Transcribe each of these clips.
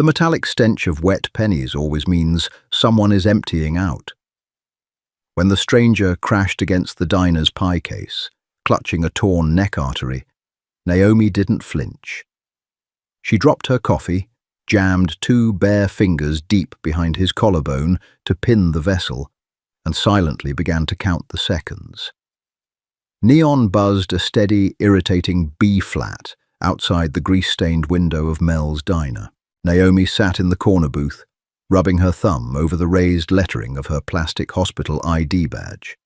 The metallic stench of wet pennies always means someone is emptying out. When the stranger crashed against the diner's pie case, clutching a torn neck artery, Naomi didn't flinch. She dropped her coffee, jammed 2 bare fingers deep behind his collarbone to pin the vessel, and silently began to count the seconds. Neon buzzed a steady, irritating B-flat outside the grease-stained window of Mel's diner. Naomi sat in the corner booth, rubbing her thumb over the raised lettering of her plastic hospital ID badge.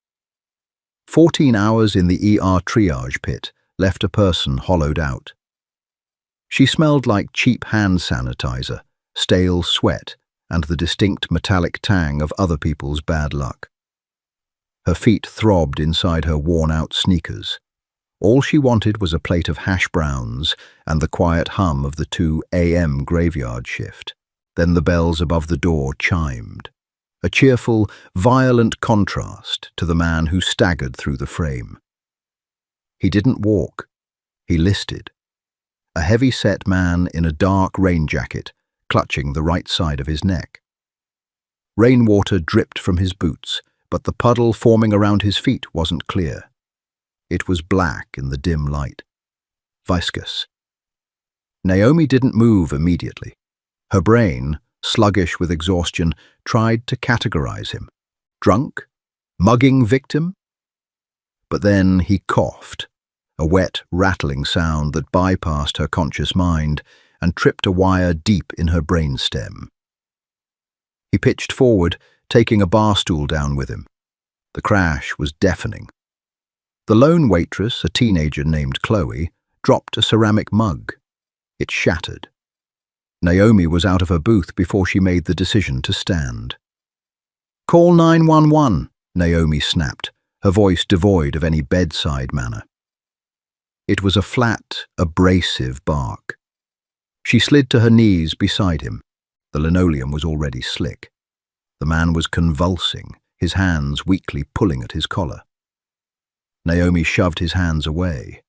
14 hours in the ER triage pit left a person hollowed out. She smelled like cheap hand sanitizer, stale sweat, and the distinct metallic tang of other people's bad luck. Her feet throbbed inside her worn-out sneakers. All she wanted was a plate of hash browns and the quiet hum of the 2 a.m. graveyard shift. Then the bells above the door chimed, a cheerful, violent contrast to the man who staggered through the frame. He didn't walk, he listed. A heavy-set man in a dark rain jacket, clutching the right side of his neck. Rainwater dripped from his boots, but the puddle forming around his feet wasn't clear. It was black in the dim light. Viscous. Naomi didn't move immediately. Her brain, sluggish with exhaustion, tried to categorize him. Drunk? Mugging victim? But then he coughed, a wet, rattling sound that bypassed her conscious mind and tripped a wire deep in her brainstem. He pitched forward, taking a bar stool down with him. The crash was deafening. The lone waitress, a teenager named Chloe, dropped a ceramic mug. It shattered. Naomi was out of her booth before she made the decision to stand. "Call 911, Naomi snapped, her voice devoid of any bedside manner. It was a flat, abrasive bark. She slid to her knees beside him. The linoleum was already slick. The man was convulsing, his hands weakly pulling at his collar. Naomi shoved his hands away.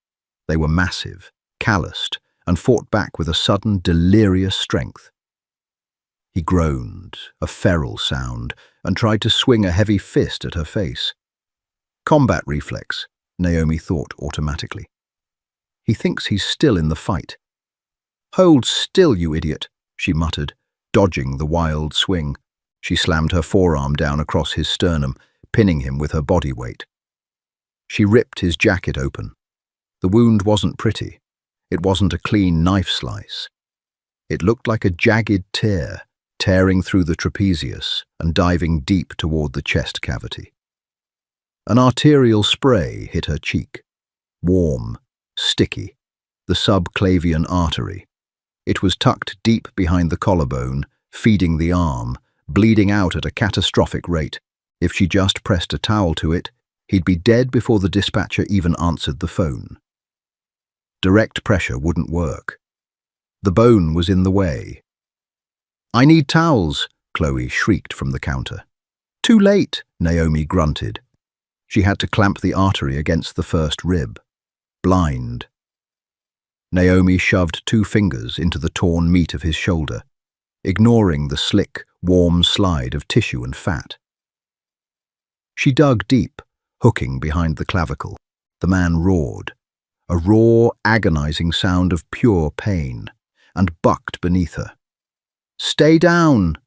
They were massive, calloused, and fought back with a sudden, delirious strength. He groaned, a feral sound, and tried to swing a heavy fist at her face. Combat reflex, Naomi thought automatically. He thinks he's still in the fight. "Hold still, you idiot," she muttered, dodging the wild swing. She slammed her forearm down across his sternum, pinning him with her body weight. She ripped his jacket open. The wound wasn't pretty. It wasn't a clean knife slice. It looked like a jagged tear, tearing through the trapezius and diving deep toward the chest cavity. An arterial spray hit her cheek. Warm, sticky, the subclavian artery. It was tucked deep behind the collarbone, feeding the arm, bleeding out at a catastrophic rate. If she just pressed a towel to it, he'd be dead before the dispatcher even answered the phone. Direct pressure wouldn't work. The bone was in the way. "I need towels," Chloe shrieked from the counter. "Too late," Naomi grunted. She had to clamp the artery against the first rib. Blind. Naomi shoved 2 fingers into the torn meat of his shoulder, ignoring the slick, warm slide of tissue and fat. She dug deep, hooking behind the clavicle. The man roared, a raw, agonizing sound of pure pain, and bucked beneath her. "Stay down!"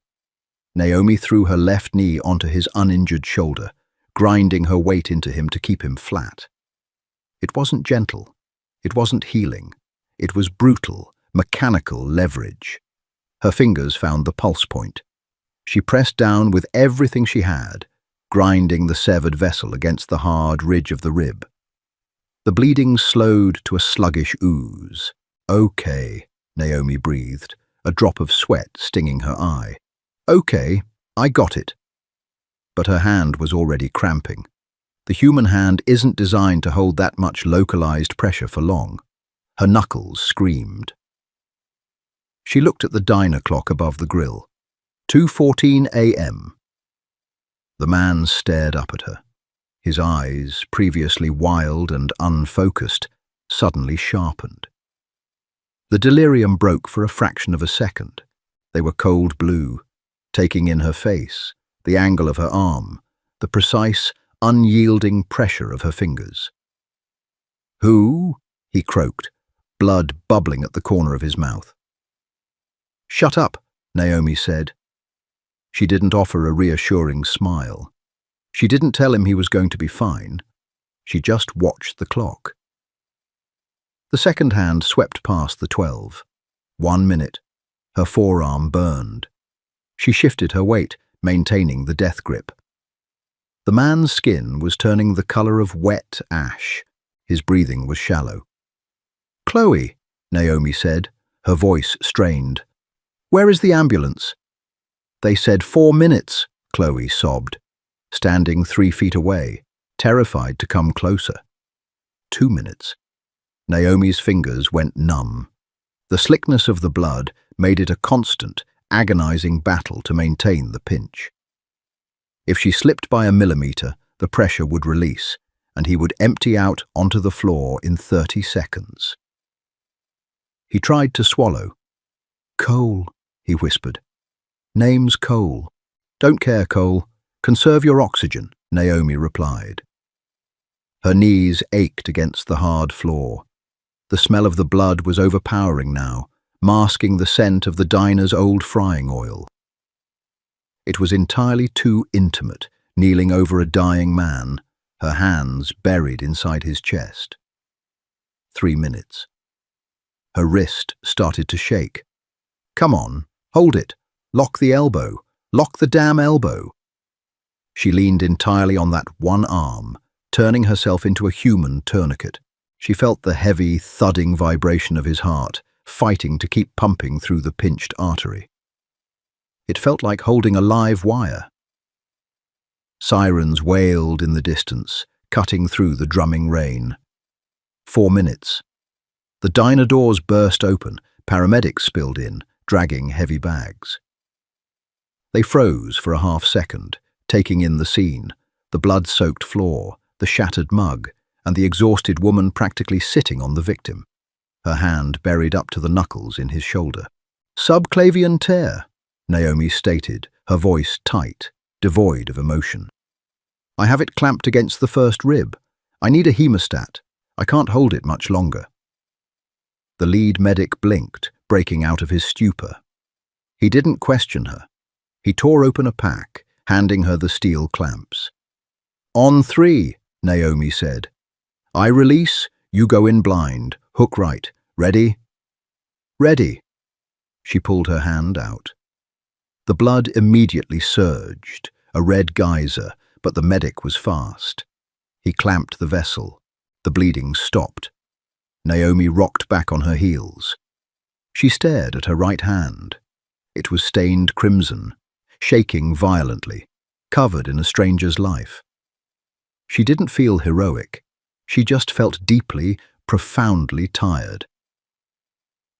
Naomi threw her left knee onto his uninjured shoulder, grinding her weight into him to keep him flat. It wasn't gentle. It wasn't healing. It was brutal, mechanical leverage. Her fingers found the pulse point. She pressed down with everything she had, grinding the severed vessel against the hard ridge of the rib. The bleeding slowed to a sluggish ooze. "Okay," Naomi breathed, a drop of sweat stinging her eye. "Okay, I got it." But her hand was already cramping. The human hand isn't designed to hold that much localized pressure for long. Her knuckles screamed. She looked at the diner clock above the grill. 2:14 a.m. The man stared up at her. His eyes, previously wild and unfocused, suddenly sharpened. The delirium broke for a fraction of a second. They were cold blue, taking in her face, the angle of her arm, the precise, unyielding pressure of her fingers. "Who?" he croaked, blood bubbling at the corner of his mouth. "Shut up," Naomi said. She didn't offer a reassuring smile. She didn't tell him he was going to be fine. She just watched the clock. The second hand swept past the 12. 1 minute. Her forearm burned. She shifted her weight, maintaining the death grip. The man's skin was turning the color of wet ash. His breathing was shallow. "Chloe," Naomi said, her voice strained. "Where is the ambulance?" "They said 4 minutes," Chloe sobbed, standing 3 feet away, terrified to come closer. 2 minutes. Naomi's fingers went numb. The slickness of the blood made it a constant, agonizing battle to maintain the pinch. If she slipped by a millimeter, the pressure would release, and he would empty out onto the floor in 30 seconds. He tried to swallow. "Cole," he whispered. "Name's Cole." "Don't care, Cole. Conserve your oxygen," Naomi replied. Her knees ached against the hard floor. The smell of the blood was overpowering now, masking the scent of the diner's old frying oil. It was entirely too intimate, kneeling over a dying man, her hands buried inside his chest. 3 minutes. Her wrist started to shake. "Come on, hold it. Lock the elbow. Lock the damn elbow." She leaned entirely on that one arm, turning herself into a human tourniquet. She felt the heavy, thudding vibration of his heart, fighting to keep pumping through the pinched artery. It felt like holding a live wire. Sirens wailed in the distance, cutting through the drumming rain. 4 minutes. The diner doors burst open, paramedics spilled in, dragging heavy bags. They froze for a half-second, taking in the scene, the blood-soaked floor, the shattered mug, and the exhausted woman practically sitting on the victim, her hand buried up to the knuckles in his shoulder. "Subclavian tear," Naomi stated, her voice tight, devoid of emotion. "I have it clamped against the first rib. I need a hemostat. I can't hold it much longer." The lead medic blinked, breaking out of his stupor. He didn't question her. He tore open a pack, handing her the steel clamps. "On 3, Naomi said. "I release, you go in blind, hook right. Ready?" "Ready." She pulled her hand out. The blood immediately surged, a red geyser, but the medic was fast. He clamped the vessel. The bleeding stopped. Naomi rocked back on her heels. She stared at her right hand. It was stained crimson, shaking violently, covered in a stranger's life. She didn't feel heroic. She just felt deeply, profoundly tired.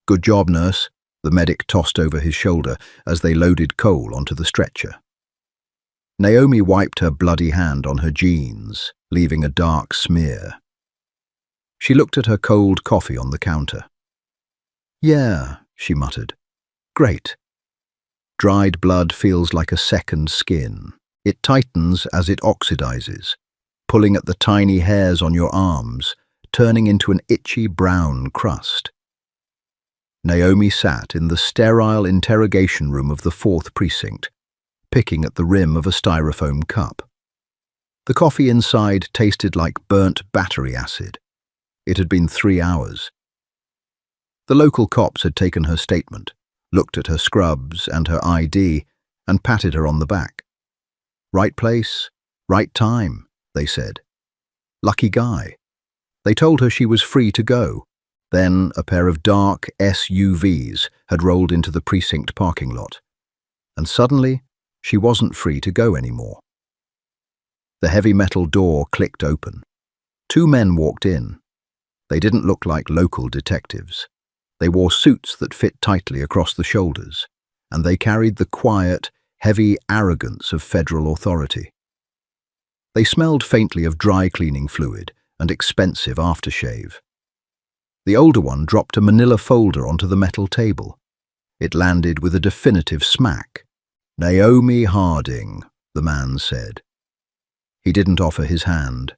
"Good job, nurse," the medic tossed over his shoulder as they loaded Cole onto the stretcher. Naomi wiped her bloody hand on her jeans, leaving a dark smear. She looked at her cold coffee on the counter. "Yeah," she muttered. "Great." Dried blood feels like a second skin. It tightens as it oxidizes, pulling at the tiny hairs on your arms, turning into an itchy brown crust. Naomi sat in the sterile interrogation room of the 4th precinct, picking at the rim of a styrofoam cup. The coffee inside tasted like burnt battery acid. It had been 3 hours. The local cops had taken her statement, looked at her scrubs and her ID, and patted her on the back. "Right place, right time," they said. "Lucky guy." They told her she was free to go. Then a pair of dark SUVs had rolled into the precinct parking lot. And suddenly, she wasn't free to go anymore. The heavy metal door clicked open. 2 men walked in. They didn't look like local detectives. They wore suits that fit tightly across the shoulders, and they carried the quiet, heavy arrogance of federal authority. They smelled faintly of dry cleaning fluid and expensive aftershave. The older one dropped a manila folder onto the metal table. It landed with a definitive smack. "Naomi Harding," the man said. He didn't offer his hand.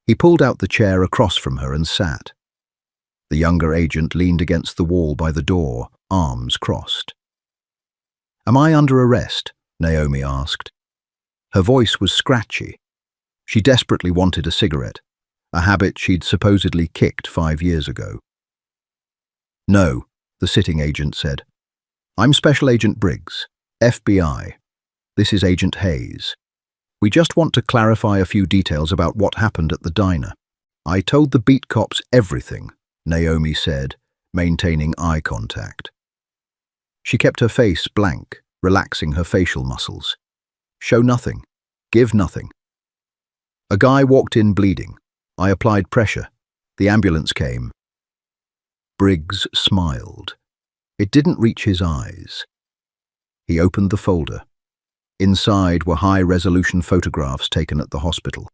He pulled out the chair across from her and sat. The younger agent leaned against the wall by the door, arms crossed. "Am I under arrest?" Naomi asked. Her voice was scratchy. She desperately wanted a cigarette, a habit she'd supposedly kicked 5 years ago. "No," the sitting agent said. "I'm Special Agent Briggs, FBI. This is Agent Hayes. We just want to clarify a few details about what happened at the diner." "I told the beat cops everything," Naomi said, maintaining eye contact. She kept her face blank, relaxing her facial muscles. "Show nothing. Give nothing." "A guy walked in bleeding. I applied pressure. The ambulance came." Briggs smiled. It didn't reach his eyes. He opened the folder. Inside were high-resolution photographs taken at the hospital.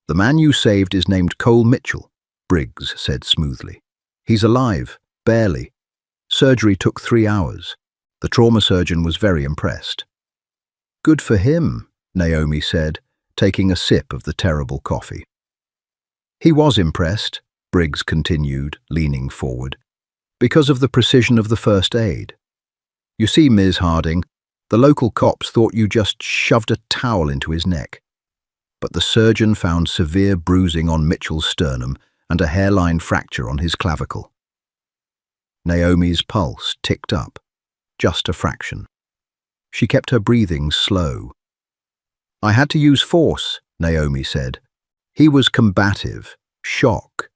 "The man you saved is named Cole Mitchell," Briggs said smoothly. "He's alive, barely. Surgery took 3 hours. The trauma surgeon was very impressed." "Good for him," Naomi said, taking a sip of the terrible coffee. "He was impressed," Briggs continued, leaning forward, "because of the precision of the first aid. You see, Ms. Harding, the local cops thought you just shoved a towel into his neck. But the surgeon found severe bruising on Mitchell's sternum and a hairline fracture on his clavicle." Naomi's pulse ticked up, just a fraction. She kept her breathing slow. "I had to use force," Naomi said. "He was combative. Shock."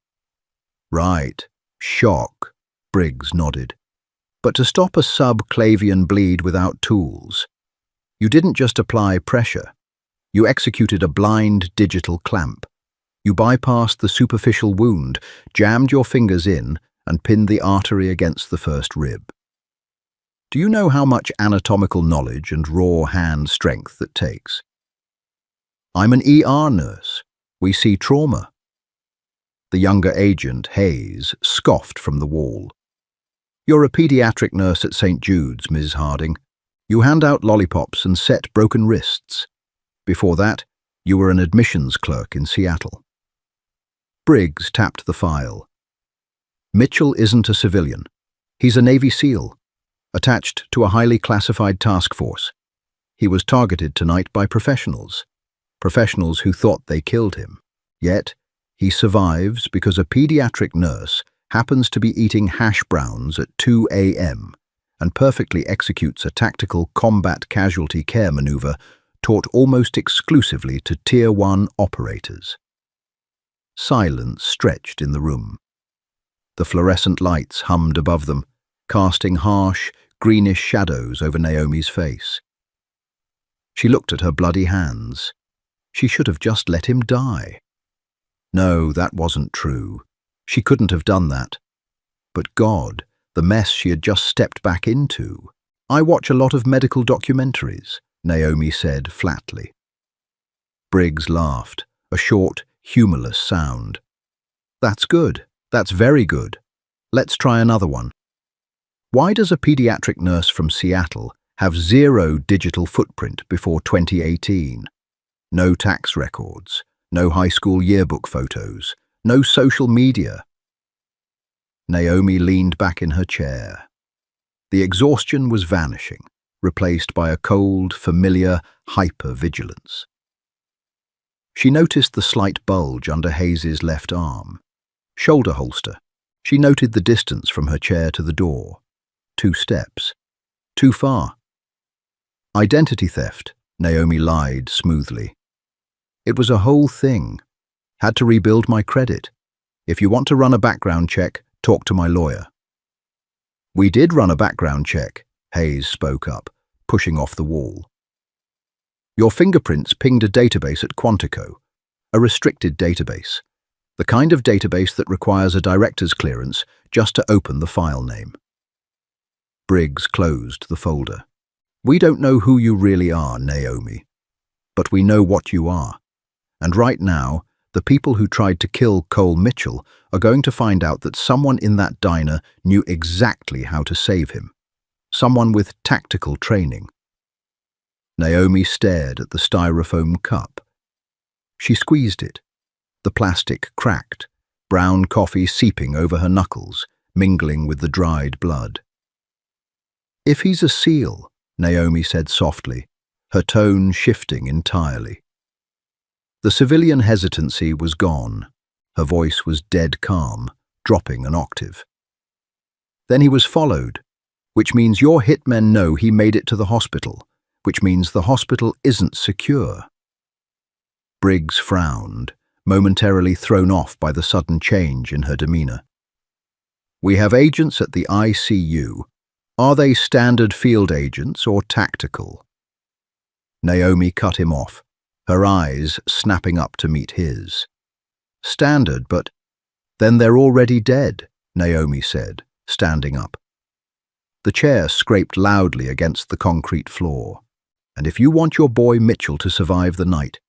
"Right, shock," Briggs nodded. "But to stop a subclavian bleed without tools, you didn't just apply pressure. You executed a blind digital clamp. You bypassed the superficial wound, jammed your fingers in, and pinned the artery against the first rib. Do you know how much anatomical knowledge and raw hand strength that takes?" "I'm an ER nurse. We see trauma." The younger agent, Hayes, scoffed from the wall. "You're a pediatric nurse at St. Jude's, Ms. Harding. You hand out lollipops and set broken wrists. Before that, you were an admissions clerk in Seattle." Briggs tapped the file. "Mitchell isn't a civilian. He's a Navy SEAL, attached to a highly classified task force. He was targeted tonight by professionals who thought they killed him. Yet, he survives because a pediatric nurse happens to be eating hash browns at 2 a.m. and perfectly executes a tactical combat casualty care maneuver taught almost exclusively to Tier 1 operators." Silence stretched in the room. The fluorescent lights hummed above them, casting harsh, greenish shadows over Naomi's face. She looked at her bloody hands. She should have just let him die. No, that wasn't true. She couldn't have done that. But God, the mess she had just stepped back into. "I watch a lot of medical documentaries," Naomi said flatly. Briggs laughed, a short, humorless sound. "That's good. That's very good. Let's try another one. Why does a pediatric nurse from Seattle have 0 digital footprint before 2018? No tax records, no high school yearbook photos, no social media." Naomi leaned back in her chair. The exhaustion was vanishing, replaced by a cold, familiar hyper-vigilance. She noticed the slight bulge under Hayes's left arm. Shoulder holster. She noted the distance from her chair to the door. 2 steps. Too far. "Identity theft," Naomi lied smoothly. "It was a whole thing. Had to rebuild my credit. If you want to run a background check, talk to my lawyer." "We did run a background check," Hayes spoke up, pushing off the wall. "Your fingerprints pinged a database at Quantico, a restricted database, the kind of database that requires a director's clearance just to open the file name." Briggs closed the folder. "We don't know who you really are, Naomi, but we know what you are. And right now, the people who tried to kill Cole Mitchell are going to find out that someone in that diner knew exactly how to save him. Someone with tactical training. Naomi stared at the styrofoam cup. She squeezed it. The plastic cracked, brown coffee seeping over her knuckles, mingling with the dried blood. "If he's a SEAL," Naomi said softly, her tone shifting entirely. The civilian hesitancy was gone. Her voice was dead calm, dropping an octave. "Then he was followed, which means your hitmen know he made it to the hospital, which means the hospital isn't secure." Briggs frowned, momentarily thrown off by the sudden change in her demeanor. "We have agents at the ICU. Are they standard field agents or tactical?" Naomi cut him off, her eyes snapping up to meet his. "Standard, but then they're already dead," Naomi said, standing up. The chair scraped loudly against the concrete floor. "And if you want your boy Mitchell to survive the night,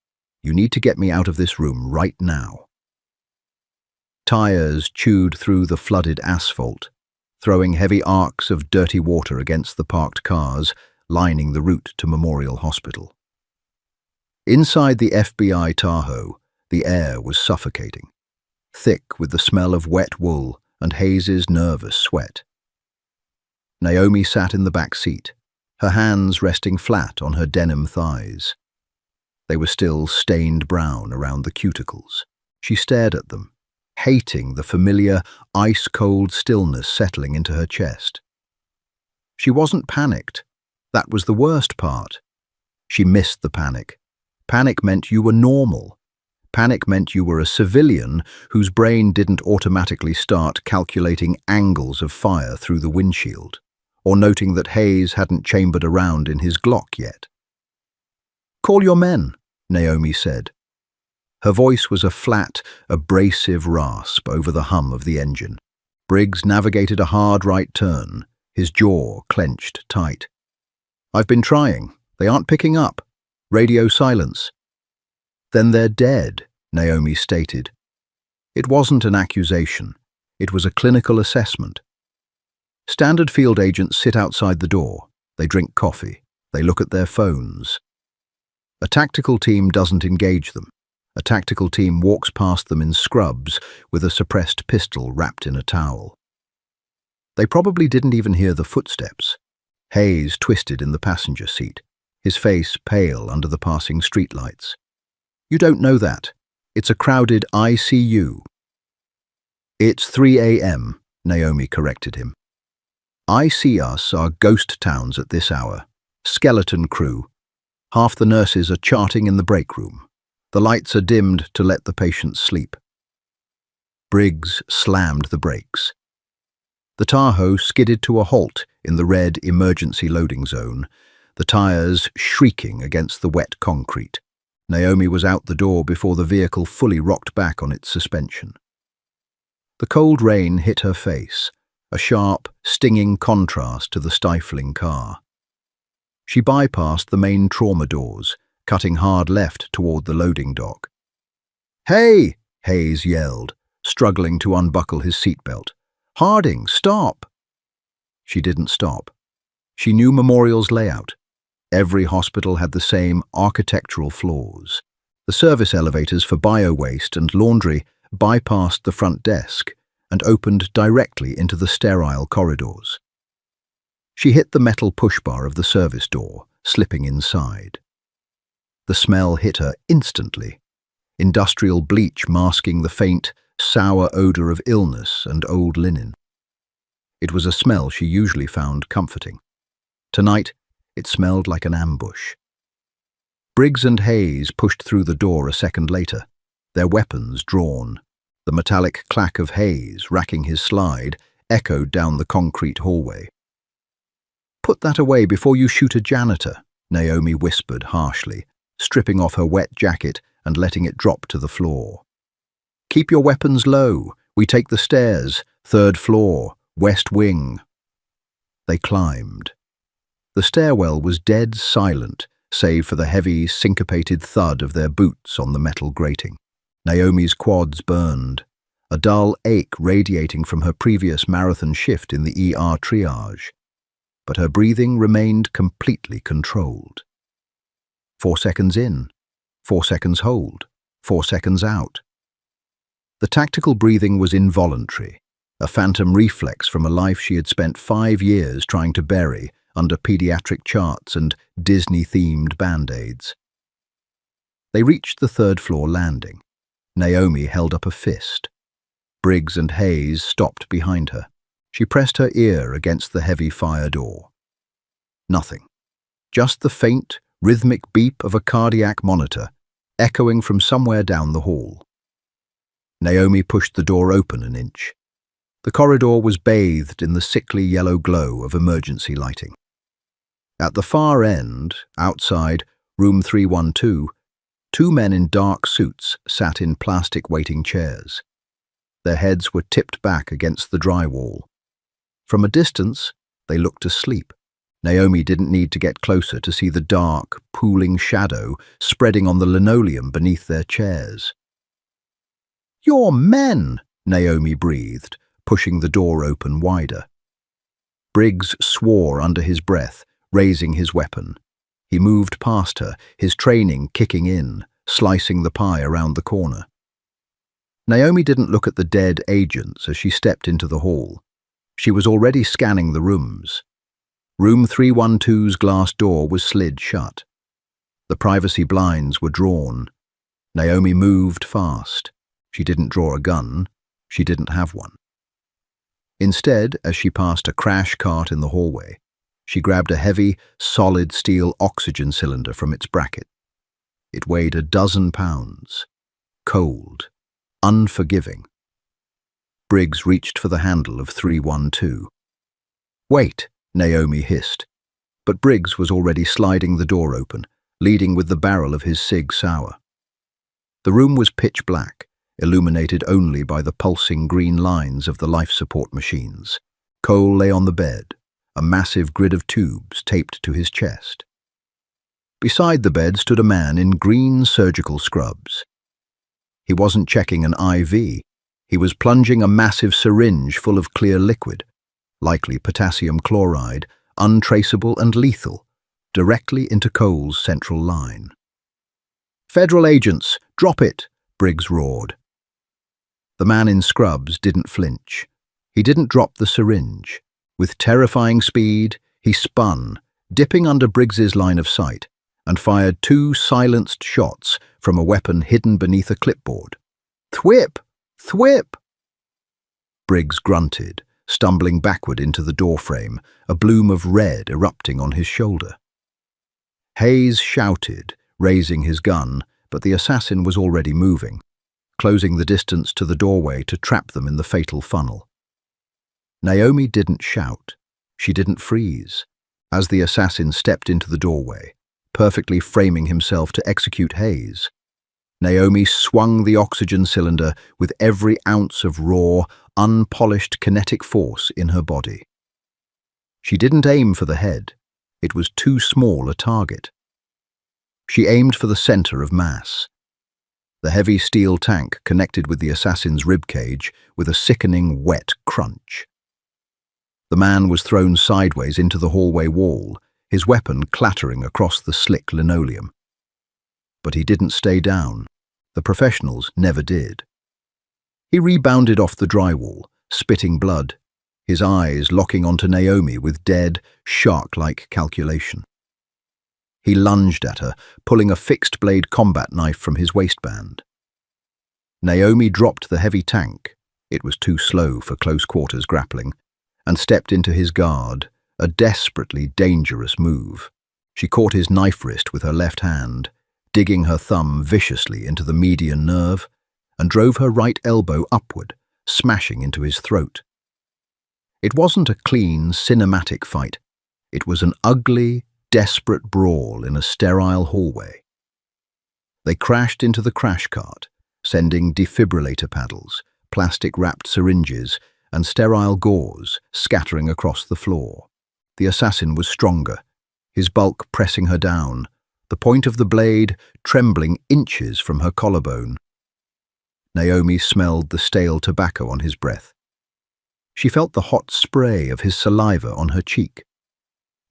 you need to get me out of this room right now." Tires chewed through the flooded asphalt, throwing heavy arcs of dirty water against the parked cars lining the route to Memorial Hospital. Inside the FBI Tahoe, the air was suffocating, thick with the smell of wet wool and Hayes's nervous sweat. Naomi sat in the back seat, her hands resting flat on her denim thighs. They were still stained brown around the cuticles. She stared at them, hating the familiar, ice-cold stillness settling into her chest. She wasn't panicked. That was the worst part. She missed the panic. Panic meant you were normal. Panic meant you were a civilian whose brain didn't automatically start calculating angles of fire through the windshield, or noting that Hayes hadn't chambered a round in his Glock yet. "Call your men," Naomi said. Her voice was a flat, abrasive rasp over the hum of the engine. Briggs navigated a hard right turn, his jaw clenched tight. "I've been trying. They aren't picking up. Radio silence." "Then they're dead," Naomi stated. It wasn't an accusation. It was a clinical assessment. Standard field agents sit outside the door. They drink coffee. They look at their phones. A tactical team doesn't engage them. A tactical team walks past them in scrubs with a suppressed pistol wrapped in a towel. They probably didn't even hear the footsteps. Hayes twisted in the passenger seat, his face pale under the passing streetlights. "You don't know that. It's a crowded ICU." "It's 3 a.m., Naomi corrected him. "I see us are ghost towns at this hour. Skeleton crew. Half the nurses are charting in the break room. The lights are dimmed to let the patients sleep." Briggs slammed the brakes. The Tahoe skidded to a halt in the red emergency loading zone, the tires shrieking against the wet concrete. Naomi was out the door before the vehicle fully rocked back on its suspension. The cold rain hit her face, a sharp, stinging contrast to the stifling car. She bypassed the main trauma doors, cutting hard left toward the loading dock. "Hey!" Hayes yelled, struggling to unbuckle his seatbelt. "Harding, stop!" She didn't stop. She knew Memorial's layout. Every hospital had the same architectural flaws. The service elevators for bio-waste and laundry bypassed the front desk and opened directly into the sterile corridors. She hit the metal pushbar of the service door, slipping inside. The smell hit her instantly, industrial bleach masking the faint, sour odor of illness and old linen. It was a smell she usually found comforting. Tonight, it smelled like an ambush. Briggs and Hayes pushed through the door a second later, their weapons drawn. The metallic clack of Hayes, racking his slide, echoed down the concrete hallway. "Put that away before you shoot a janitor," Naomi whispered harshly, stripping off her wet jacket and letting it drop to the floor. "Keep your weapons low. We take the stairs, 3rd floor, west wing." They climbed. The stairwell was dead silent, save for the heavy, syncopated thud of their boots on the metal grating. Naomi's quads burned. a dull ache radiating from her previous marathon shift in the ER triage. But her breathing remained completely controlled. 4 seconds in, 4 seconds hold, 4 seconds out. The tactical breathing was involuntary, a phantom reflex from a life she had spent 5 years trying to bury under pediatric charts and Disney-themed Band-Aids. They reached the third-floor landing. Naomi held up a fist. Briggs and Hayes stopped behind her. She pressed her ear against the heavy fire door. Nothing. Just the faint, rhythmic beep of a cardiac monitor, echoing from somewhere down the hall. Naomi pushed the door open an inch. The corridor was bathed in the sickly yellow glow of emergency lighting. At the far end, outside, room 312, 2 men in dark suits sat in plastic waiting chairs. Their heads were tipped back against the drywall. From a distance, they looked asleep. Naomi didn't need to get closer to see the dark, pooling shadow spreading on the linoleum beneath their chairs. "You're men!" Naomi breathed, pushing the door open wider. Briggs swore under his breath, raising his weapon. He moved past her, his training kicking in, slicing the pie around the corner. Naomi didn't look at the dead agents as she stepped into the hall. She was already scanning the rooms. Room 312's glass door was slid shut. The privacy blinds were drawn. Naomi moved fast. She didn't draw a gun. She didn't have one. Instead, as she passed a crash cart in the hallway, she grabbed a heavy, solid steel oxygen cylinder from its bracket. It weighed 12 pounds. Cold. Unforgiving. Briggs reached for the handle of 312. "Wait," Naomi hissed. But Briggs was already sliding the door open, leading with the barrel of his Sig Sauer. The room was pitch black, illuminated only by the pulsing green lines of the life support machines. Cole lay on the bed, a massive grid of tubes taped to his chest. Beside the bed stood a man in green surgical scrubs. He wasn't checking an IV. He was plunging a massive syringe full of clear liquid, likely potassium chloride, untraceable and lethal, directly into Cole's central line. "Federal agents, drop it!" Briggs roared. The man in scrubs didn't flinch. He didn't drop the syringe. With terrifying speed, he spun, dipping under Briggs's line of sight, and fired 2 silenced shots from a weapon hidden beneath a clipboard. "Thwip! Thwip!" Briggs grunted, stumbling backward into the doorframe, a bloom of red erupting on his shoulder. Hayes shouted, raising his gun, but the assassin was already moving, closing the distance to the doorway to trap them in the fatal funnel. Naomi didn't shout. She didn't freeze. As the assassin stepped into the doorway, perfectly framing himself to execute Hayes, Naomi swung the oxygen cylinder with every ounce of raw, unpolished kinetic force in her body. She didn't aim for the head. It was too small a target. She aimed for the center of mass. The heavy steel tank connected with the assassin's ribcage with a sickening, wet crunch. The man was thrown sideways into the hallway wall, his weapon clattering across the slick linoleum. But he didn't stay down. The professionals never did. He rebounded off the drywall, spitting blood, his eyes locking onto Naomi with dead, shark-like calculation. He lunged at her, pulling a fixed-blade combat knife from his waistband. Naomi dropped the heavy tank, it was too slow for close-quarters grappling, and stepped into his guard, a desperately dangerous move. She caught his knife wrist with her left hand, digging her thumb viciously into the median nerve, and drove her right elbow upward, smashing into his throat. It wasn't a clean, cinematic fight. It was an ugly, desperate brawl in a sterile hallway. They crashed into the crash cart, sending defibrillator paddles, plastic-wrapped syringes, and sterile gauze scattering across the floor. The assassin was stronger, his bulk pressing her down, the point of the blade trembling inches from her collarbone. Naomi smelled the stale tobacco on his breath. She felt the hot spray of his saliva on her cheek.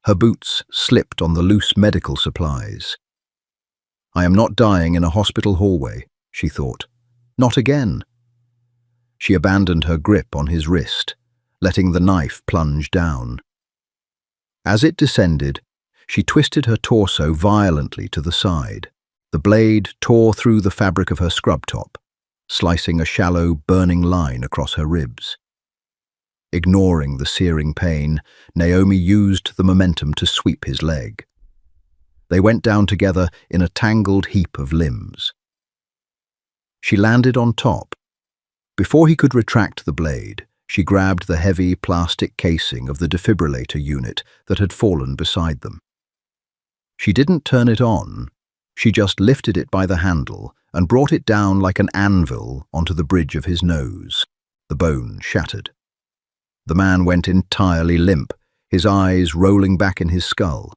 Her boots slipped on the loose medical supplies. I am not dying in a hospital hallway, she thought. Not again. She abandoned her grip on his wrist, letting the knife plunge down. As it descended, she twisted her torso violently to the side. The blade tore through the fabric of her scrub top, slicing a shallow, burning line across her ribs. Ignoring the searing pain, Naomi used the momentum to sweep his leg. They went down together in a tangled heap of limbs. She landed on top. Before he could retract the blade, she grabbed the heavy plastic casing of the defibrillator unit that had fallen beside them. She didn't turn it on, she just lifted it by the handle and brought it down like an anvil onto the bridge of his nose. The bone shattered. The man went entirely limp, his eyes rolling back in his skull.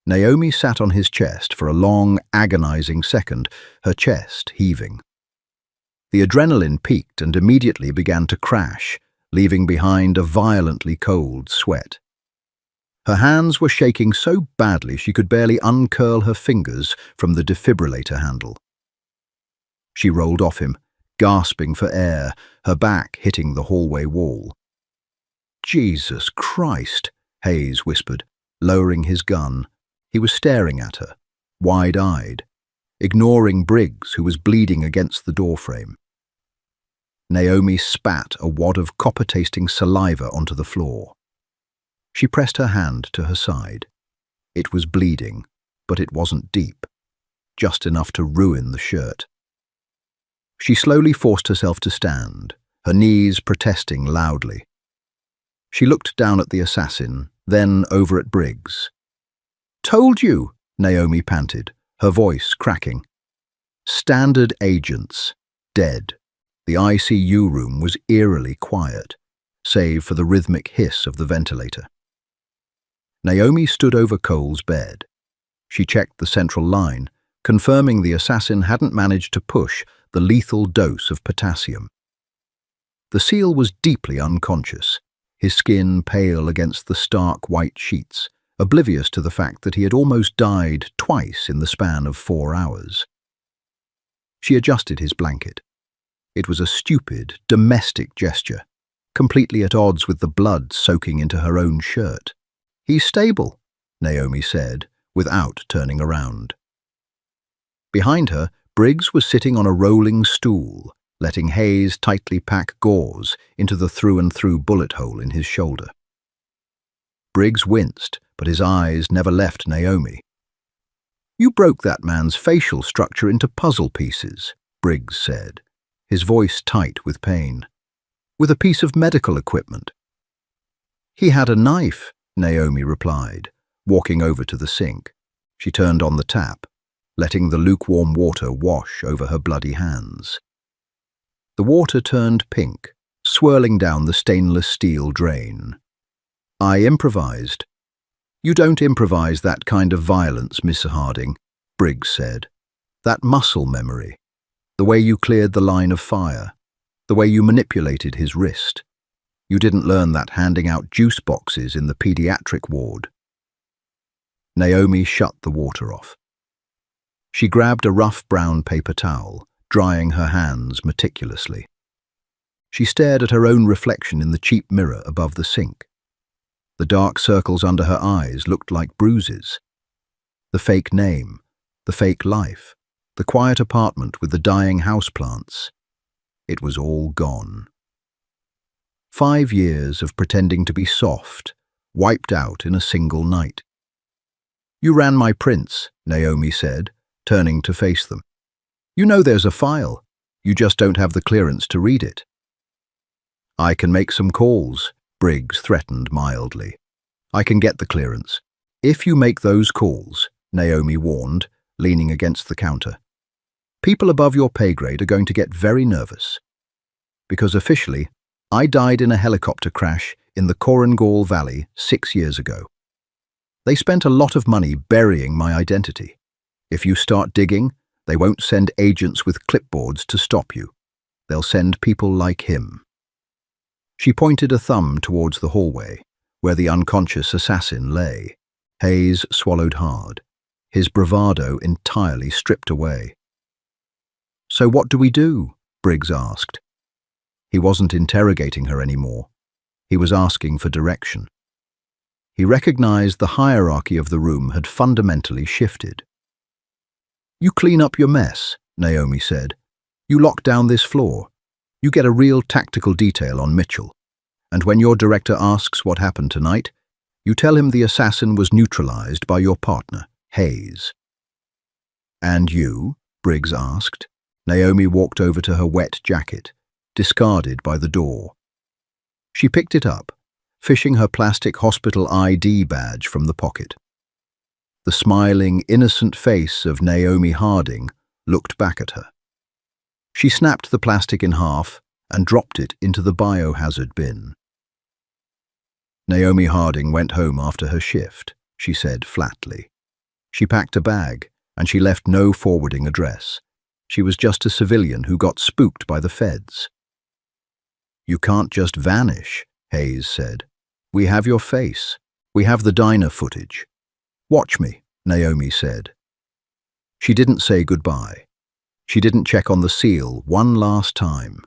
Naomi sat on his chest for a long, agonizing second, her chest heaving. The adrenaline peaked and immediately began to crash, leaving behind a violently cold sweat. Her hands were shaking so badly she could barely uncurl her fingers from the defibrillator handle. She rolled off him, gasping for air, her back hitting the hallway wall. "Jesus Christ," Hayes whispered, lowering his gun. He was staring at her, wide-eyed, ignoring Briggs, who was bleeding against the doorframe. Naomi spat a wad of copper-tasting saliva onto the floor. She pressed her hand to her side. It was bleeding, but it wasn't deep, just enough to ruin the shirt. She slowly forced herself to stand, her knees protesting loudly. She looked down at the assassin, then over at Briggs. "Told you," Naomi panted, her voice cracking. Standard agents, dead. The ICU room was eerily quiet, save for the rhythmic hiss of the ventilator. Naomi stood over Cole's bed. She checked the central line, confirming the assassin hadn't managed to push the lethal dose of potassium. The SEAL was deeply unconscious, his skin pale against the stark white sheets, oblivious to the fact that he had almost died twice in the span of 4 hours. She adjusted his blanket. It was a stupid, domestic gesture, completely at odds with the blood soaking into her own shirt. "He's stable," Naomi said, without turning around. Behind her, Briggs was sitting on a rolling stool, letting Hayes tightly pack gauze into the through-and-through bullet hole in his shoulder. Briggs winced, but his eyes never left Naomi. "You broke that man's facial structure into puzzle pieces," Briggs said, his voice tight with pain. "With a piece of medical equipment." "He had a knife," Naomi replied, walking over to the sink. She turned on the tap, letting the lukewarm water wash over her bloody hands. The water turned pink, swirling down the stainless steel drain. "I improvised." "You don't improvise that kind of violence, Miss Harding," Briggs said. "That muscle memory, the way you cleared the line of fire, the way you manipulated his wrist. You didn't learn that handing out juice boxes in the pediatric ward." Naomi shut the water off. She grabbed a rough brown paper towel, drying her hands meticulously. She stared at her own reflection in the cheap mirror above the sink. The dark circles under her eyes looked like bruises. The fake name, the fake life, the quiet apartment with the dying houseplants. It was all gone. 5 years of pretending to be soft, wiped out in a single night. "You ran my prints," Naomi said, turning to face them. "You know there's a file. You just don't have the clearance to read it." "I can make some calls," Briggs threatened mildly. "I can get the clearance. If you make those calls," Naomi warned, leaning against the counter, "people above your pay grade are going to get very nervous. Because officially, I died in a helicopter crash in the Korengal Valley 6 years ago. They spent a lot of money burying my identity. If you start digging, They won't send agents with clipboards to stop you. They'll send people like him. She pointed a thumb towards the hallway, where the unconscious assassin lay. Hayes swallowed hard, his bravado entirely stripped away. "So what do we do?" Briggs asked. He wasn't interrogating her anymore. He was asking for direction. He recognized the hierarchy of the room had fundamentally shifted. "You clean up your mess," Naomi said. "You lock down this floor. You get a real tactical detail on Mitchell. And when your director asks what happened tonight, you tell him the assassin was neutralized by your partner, Hayes." "And you?" Briggs asked. Naomi walked over to her wet jacket, discarded by the door. She picked it up, fishing her plastic hospital ID badge from the pocket. The smiling, innocent face of Naomi Harding looked back at her. She snapped the plastic in half and dropped it into the biohazard bin. "Naomi Harding went home after her shift," she said flatly. "She packed a bag, and she left no forwarding address. She was just a civilian who got spooked by the feds." "You can't just vanish," Hayes said. "We have your face. We have the diner footage. Watch me," Naomi said. She didn't say goodbye. She didn't check on the seal one last time.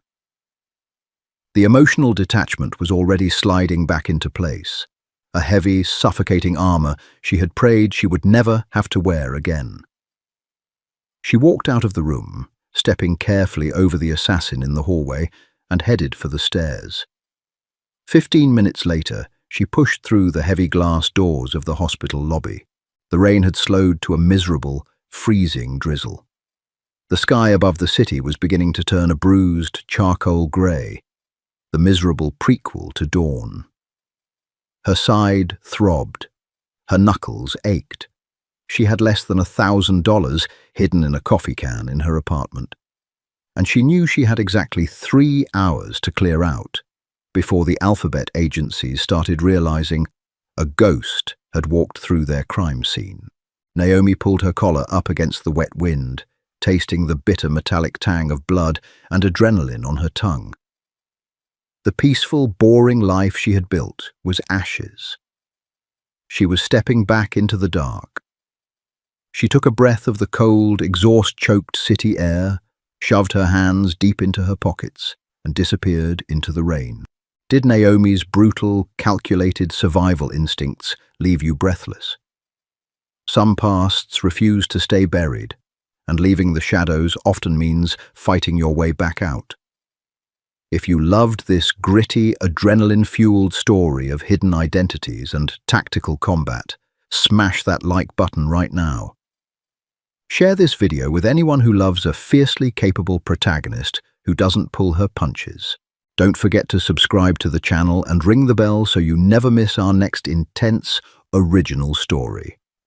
The emotional detachment was already sliding back into place, a heavy, suffocating armor she had prayed she would never have to wear again. She walked out of the room, stepping carefully over the assassin in the hallway, and headed for the stairs. 15 minutes later, she pushed through the heavy glass doors of the hospital lobby. The rain had slowed to a miserable, freezing drizzle. The sky above the city was beginning to turn a bruised, charcoal grey, the miserable prequel to dawn. Her side throbbed. Her knuckles ached. She had less than $1,000 hidden in a coffee can in her apartment. And she knew she had exactly 3 hours to clear out before the alphabet agencies started realizing a ghost had walked through their crime scene. Naomi pulled her collar up against the wet wind, tasting the bitter metallic tang of blood and adrenaline on her tongue. The peaceful, boring life she had built was ashes. She was stepping back into the dark. She took a breath of the cold, exhaust-choked city air, shoved her hands deep into her pockets, and disappeared into the rain. Did Naomi's brutal, calculated survival instincts leave you breathless? Some pasts refuse to stay buried, and leaving the shadows often means fighting your way back out. If you loved this gritty, adrenaline-fueled story of hidden identities and tactical combat, smash that like button right now. Share this video with anyone who loves a fiercely capable protagonist who doesn't pull her punches. Don't forget to subscribe to the channel and ring the bell so you never miss our next intense, original story.